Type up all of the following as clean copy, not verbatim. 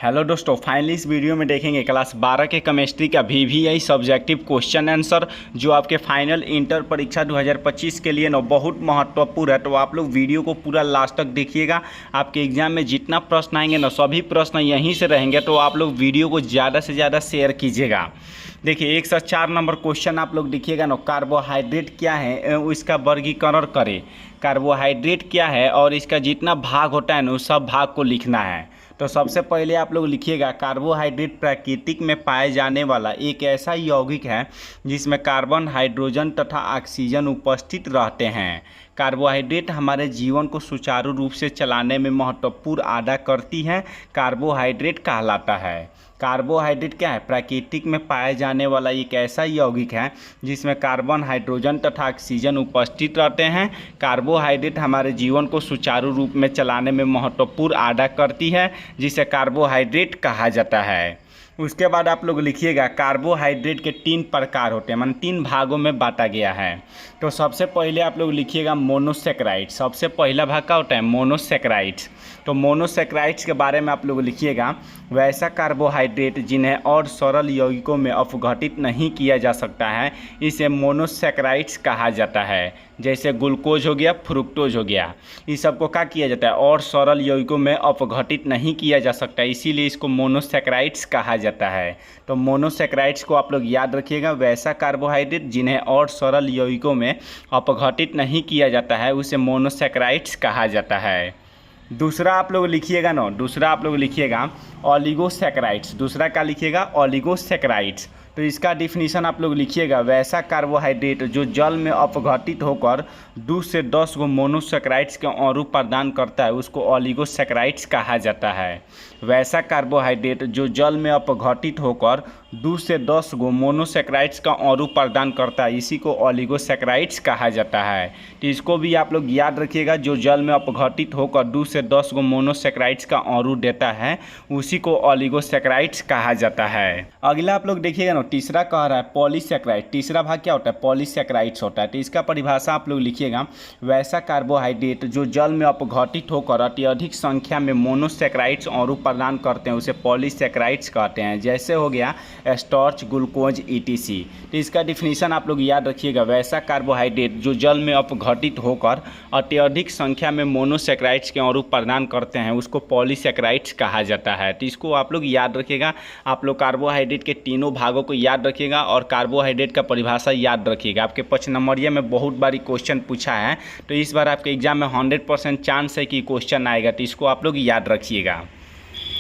Hello दोस्तों, finally इस video में देखेंगे क्लास 12 के केमिस्ट्री का VVI सब्जेक्टिव क्वेश्चन आंसर जो आपके फाइनल इंटर परीक्षा 2025 के लिए बहुत महत्वपूर्ण है। तो आप लोग वीडियो को पूरा लास्ट तक देखिएगा। आपके एग्जाम में जितना प्रश्न आएंगे ना सभी प्रश्न यहीं से रहेंगे, तो आप लोग वीडियो को ज़्यादा से ज़्यादा शेयर कीजिएगा। देखिए 104 नंबर क्वेश्चन आप लोग देखिएगा ना, कार्बोहाइड्रेट क्या है इसका वर्गीकरण करें। कार्बोहाइड्रेट क्या है और इसका जितना भाग होता है ना उस सब भाग को लिखना है। तो सबसे पहले आप लोग लिखिएगा, कार्बोहाइड्रेट प्राकृतिक में पाए जाने वाला एक ऐसा यौगिक है जिसमें कार्बन, हाइड्रोजन तथा ऑक्सीजन उपस्थित रहते हैं। कार्बोहाइड्रेट हमारे जीवन को सुचारू रूप से चलाने में महत्वपूर्ण अदा करती है, कार्बोहाइड्रेट कहलाता है। कार्बोहाइड्रेट क्या है? प्राकृतिक में पाए जाने वाला एक ऐसा यौगिक है जिसमें कार्बन, हाइड्रोजन तथा ऑक्सीजन उपस्थित रहते हैं। कार्बोहाइड्रेट हमारे जीवन को सुचारू रूप में चलाने में महत्वपूर्ण अदा करती है, जिसे कार्बोहाइड्रेट कहा जाता है। उसके बाद आप लोग लिखिएगा, कार्बोहाइड्रेट के 3 प्रकार होते हैं, माने 3 भागों में बांटा गया है। तो सबसे पहले आप लोग लिखिएगा मोनोसेक्राइड्स। सबसे पहला भाग क्या होता है? मोनोसेक्राइड्स। तो मोनोसेक्राइड्स के बारे में आप लोग लिखिएगा, वैसा कार्बोहाइड्रेट जिन्हें और सरल यौगिकों में अपघटित नहीं किया जा सकता है, इसे मोनोसेक्राइड्स कहा जाता है। जैसे ग्लूकोज हो गया, फ्रुक्टोज हो गया, इस सबको क्या किया जाता है? और सरल यौगिकों में अपघटित नहीं किया जा सकता, इसीलिए इसको मोनोसेक्राइड्स कहा जाता है। तो मोनोसेक्राइड्स को आप लोग याद रखिएगा, वैसा कार्बोहाइड्रेट जिन्हें और सरल यौगिकों में अपघटित नहीं किया जाता है उसे मोनोसेक्राइड्स कहा जाता है। दूसरा आप लोग लिखिएगा ना, दूसरा आप लोग लिखिएगा ओलिगोसेक्राइड्स। दूसरा क्या लिखिएगा? ओलिगोसेक्राइड्स। तो इसका डिफिनीशन आप लोग लिखिएगा, वैसा कार्बोहाइड्रेट जो जल में अपघटित होकर 2 से 10 गो मोनोसेक्राइड्स के अणु प्रदान करता है उसको ओलिगोसेक्राइड्स कहा जाता है। वैसा कार्बोहाइड्रेट जो जल में अपघटित होकर 2 से 10 गो मोनोसेक्राइड्स का अणु प्रदान करता है, इसी को ओलिगोसेक्राइड्स कहा जाता है। तो इसको भी आप लोग याद रखिएगा, जो जल में अपघटित होकर 2 से 10 गो मोनोसेक्राइड्स का अणु देता है उसी को ओलिगोसेक्राइड्स कहा जाता है। अगला आप लोग देखिएगा ना, तीसरा कह रहा है पॉलीसेक्राइड। तीसरा भाग क्या होता है? पॉलीसेक्राइड्स होता है। तो इसका परिभाषा आप लोग लिखिएगा, वैसा कार्बोहाइड्रेट जो जल में अपघटित होकर अत्यधिक संख्या में मोनोसेक्राइड्स अणु प्रदान करते हैं उसे पॉलीसेक्राइड्स कहते हैं। जैसे हो गया स्टार्च, ग्लूकोज ETC। तो इसका डिफिनीशन आप लोग याद रखिएगा, वैसा कार्बोहाइड्रेट जो जल में अपघटित होकर अत्यधिक संख्या में मोनोसेक्राइड्स के अणु प्रदान करते हैं उसको पॉलीसेक्राइड्स कहा जाता है। तो इसको आप लोग याद रखिएगा। आप लोग कार्बोहाइड्रेट के तीनों भागों को याद रखिएगा और कार्बोहाइड्रेट का परिभाषा याद रखिएगा। आपके 5 नंबरिया में बहुत बारी क्वेश्चन पूछा है, तो इस बार आपके एग्जाम में 100% चांस है कि क्वेश्चन आएगा, तो इसको आप लोग याद रखिएगा।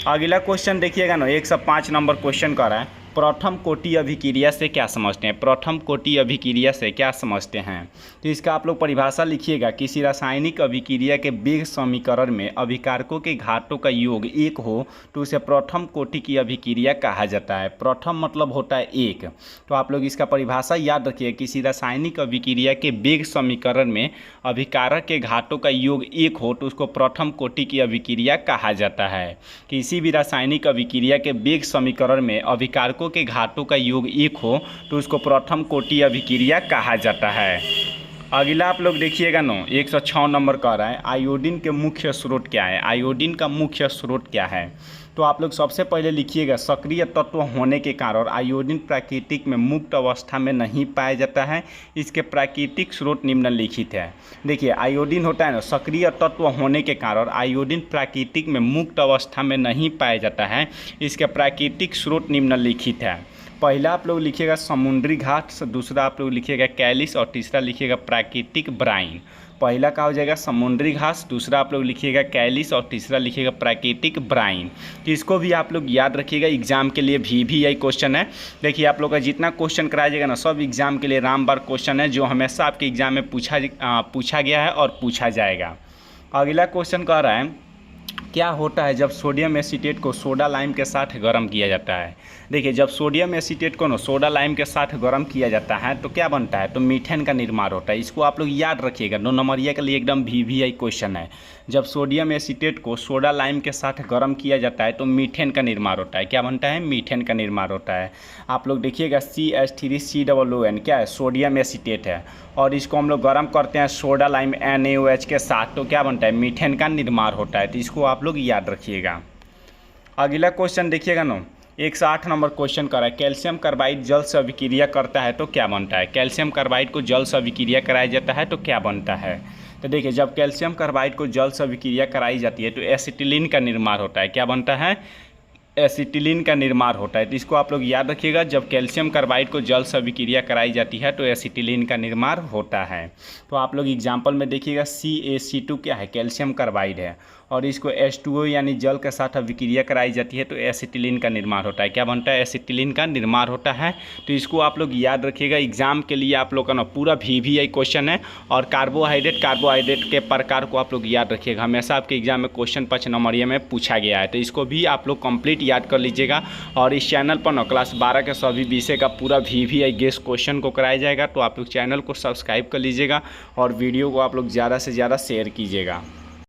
अगला क्वेश्चन देखिएगा ना, 105 नंबर क्वेश्चन कर रहा है, प्रथम कोटि अभिक्रिया से क्या समझते हैं? प्रथम कोटि अभिक्रिया से क्या समझते हैं? तो इसका आप लोग परिभाषा लिखिएगा, किसी रासायनिक अभिक्रिया के वेग समीकरण में अभिकारकों के घातों का योग 1 हो तो उसे प्रथम कोटि की अभिक्रिया कहा जाता है। प्रथम मतलब होता है 1। तो आप लोग इसका परिभाषा याद रखिए, किसी रासायनिक अभिक्रिया के वेग समीकरण में अभिकारक के घातों का योग 1 हो तो उसको प्रथम कोटि की अभिक्रिया कहा जाता है। किसी भी रासायनिक अभिक्रिया के वेग समीकरण में अभिकारकों के घातों का योग 1 हो तो उसको प्रथम कोटि अभिक्रिया कहा जाता है। अगला आप लोग देखिएगा नो, 106 नंबर कह रहा है, आयोडीन के मुख्य स्रोत क्या है? आयोडीन का मुख्य स्रोत क्या है? तो आप लोग सबसे पहले लिखिएगा, सक्रिय तत्व होने के कारण आयोडीन प्राकृतिक में मुक्त अवस्था में नहीं पाया जाता है। इसके प्राकृतिक स्रोत निम्नलिखित है। देखिए आयोडीन होता है ना, सक्रिय तत्व होने के कारण आयोडीन प्राकृतिक में मुक्त अवस्था में नहीं पाया जाता है। इसके प्राकृतिक स्रोत निम्नलिखित है। पहला आप लोग लिखिएगा समुद्री घास, दूसरा आप लोग लिखिएगा कैलिस और तीसरा लिखिएगा प्राकृतिक ब्राइन। पहला क्या हो जाएगा? समुद्री घास, दूसरा आप लोग लिखिएगा कैलिस और तीसरा लिखिएगा प्राकृतिक ब्राइन। तो इसको भी आप लोग याद रखिएगा, एग्जाम के लिए VVI क्वेश्चन है। देखिए आप लोग का जितना क्वेश्चन कराया जाएगा ना सब एग्जाम के लिए रामबार क्वेश्चन है, जो हमेशा आपके एग्जाम में पूछा गया है और पूछा जाएगा। अगला क्वेश्चन कह रहा है, क्या होता है जब सोडियम एसीटेट को सोडा लाइम के साथ गर्म किया जाता है? देखिए जब सोडियम एसीटेट को ना सोडा लाइम के साथ गर्म किया जाता है तो क्या बनता है? तो मीथेन का निर्माण होता है। इसको आप लोग याद रखिएगा, 2 नंबरिया के लिए एकदम VVI क्वेश्चन है। जब सोडियम एसीटेट को सोडा लाइम के साथ गर्म किया जाता है तो मीथेन का निर्माण होता है। क्या बनता है? मीथेन का निर्माण होता है। आप लोग देखिएगा CH3COON क्या है? सोडियम एसीटेट है, और इसको हम लोग गर्म करते हैं सोडा लाइम NaOH के साथ, तो क्या बनता है? मीथेन का निर्माण होता है। तो इसको आप लोग याद रखिएगा। अगला क्वेश्चन देखिएगा ना, 108 नंबर क्वेश्चन कर रहा है, कैल्शियम कार्बाइड जल से अभिक्रिया करता है तो क्या बनता है। कैल्शियम कार्बाइड को जल से अभिक्रिया कराया जाता है तो क्या बनता है। तो देखिए, जब कैल्शियम कार्बाइड को जल से अभिक्रिया कराई जाती है तो एसिटिलीन का निर्माण होता है। क्या बनता है, एसिटिलीन का निर्माण होता है। तो इसको आप लोग याद रखिएगा, जब कैल्शियम कार्बाइड को जल से अभिक्रिया कराई जाती है तो एसिटिलीन का निर्माण होता है। तो आप लोग एग्जाम्पल में देखिएगा, CaC2 क्या है, कैल्शियम कार्बाइड है, और इसको H2O यानी जल के साथ अभिक्रिया कराई जाती है तो एसिटिलीन का निर्माण होता है। क्या बनता है, एसिटिलीन का निर्माण होता है। तो इसको आप लोग याद रखिएगा, एग्जाम के लिए आप लोग का ना पूरा VVI क्वेश्चन है। और कार्बोहाइड्रेट के प्रकार को आप लोग याद रखिएगा, हमेशा आपके एग्जाम में क्वेश्चन 5 नंबरिया में पूछा गया है। तो इसको भी आप लोग कंप्लीट याद कर लीजिएगा। और इस चैनल पर ना क्लास 12 के सभी विषय का पूरा VVI गेस क्वेश्चन को कराया जाएगा। तो आप लोग चैनल को सब्सक्राइब कर लीजिएगा और वीडियो को आप लोग ज़्यादा से ज़्यादा शेयर कीजिएगा।